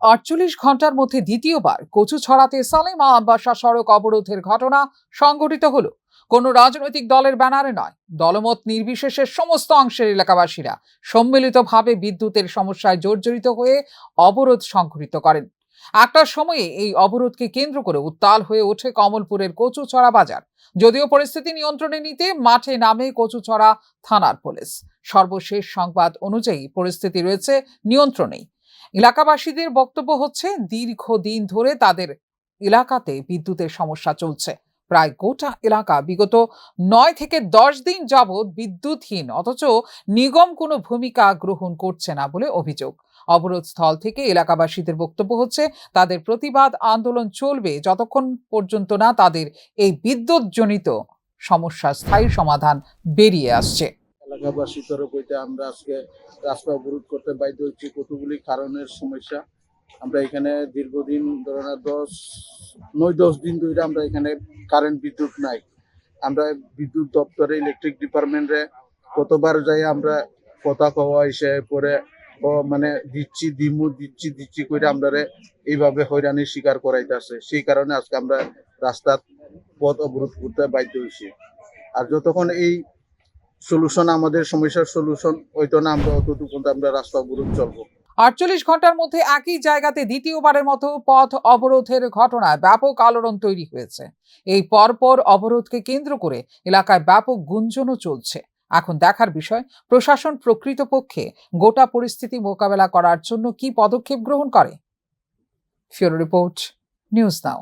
৪৮ ঘন্টার মধ্যে দ্বিতীয়বার কচুছড়াতে সালেমা আম্বাসা সড়ক অবরোধের ঘটনা সংঘটিত হলো। কোনো রাজনৈতিক দলের ব্যানারে নয়, দলমত নির্বিশেষে সমস্ত অংশের এলাকাবাসীরা সম্মিলিতভাবে বিদ্যুতের সমস্যায় জর্জরিত হয়ে অবরোধ সংঘটিত করেন। একটার সময়ে এই অবরোধকে কেন্দ্র করে উত্তাল হয়ে ওঠে কমলপুরের কচুছড়া বাজার। যদিও পরিস্থিতি নিয়ন্ত্রণে নিতে মাঠে নামে কচুছড়া থানার পুলিশ। সর্বশেষ সংবাদ অনুযায়ী পরিস্থিতি রয়েছে নিয়ন্ত্রণেই। এলাকাবাসীদের বক্তব্য হচ্ছে, দীর্ঘদিন ধরে তাদের এলাকাতে বিদ্যুতের সমস্যা চলছে। প্রায় গোটা এলাকা বিগত ৯ থেকে ১০ দিন যাবৎ বিদ্যুৎহীন, অথচ নিগম কোনো ভূমিকা গ্রহণ করছে না বলে অভিযোগ। অবরোধ স্থল থেকে এলাকাবাসীদের বক্তব্য হচ্ছে, তাদের প্রতিবাদ আন্দোলন চলবে যতক্ষণ পর্যন্ত না তাদের এই বিদ্যুৎজনিত সমস্যার স্থায়ী সমাধান বেরিয়ে আসছে। এলাকাবাসীর তরফ হইতে আমরা আজকে রাস্তা অবরোধ করতে বাধ্য হচ্ছি। কতগুলি কারণের সমস্যা। আমরা এখানে দীর্ঘদিন ধরে ৯-১০ দিন ধরে আমরা এখানে কারেন্ট বিদ্যুৎ নাই। আমরা বিদ্যুৎ দপ্তরে ইলেকট্রিক ডিপার্টমেন্টে কতবার যাই আমরা কথা কওয়া এসে পরে মানে দিচ্ছি করে আমরা এইভাবে হয়রানির শিকার করাইতেছে। সেই কারণে আজকে আমরা রাস্তার পথ অবরোধ করতে বাধ্য হয়েছি। আর যতক্ষণ এই সলিউশন, আমাদের সমস্যার সলিউশন হইতো না, আমরা অতটুকু আমরা রাস্তা অবরোধ চলবো। ৪৮ ঘন্টার মধ্যে একই জায়গাতে দ্বিতীয়বারের মতো পথ অবরোধের ঘটনায় ব্যাপক আলোড়ন তৈরি হয়েছে। এই পরপর অবরোধকে কেন্দ্র করে এলাকায় ব্যাপক গুঞ্জনও চলছে। এখন দেখার বিষয়, প্রশাসন প্রকৃতপক্ষে গোটা পরিস্থিতি মোকাবেলা করার জন্য কি পদক্ষেপ গ্রহণ করে। ফিউরো রিপোর্ট, নিউজ নাও।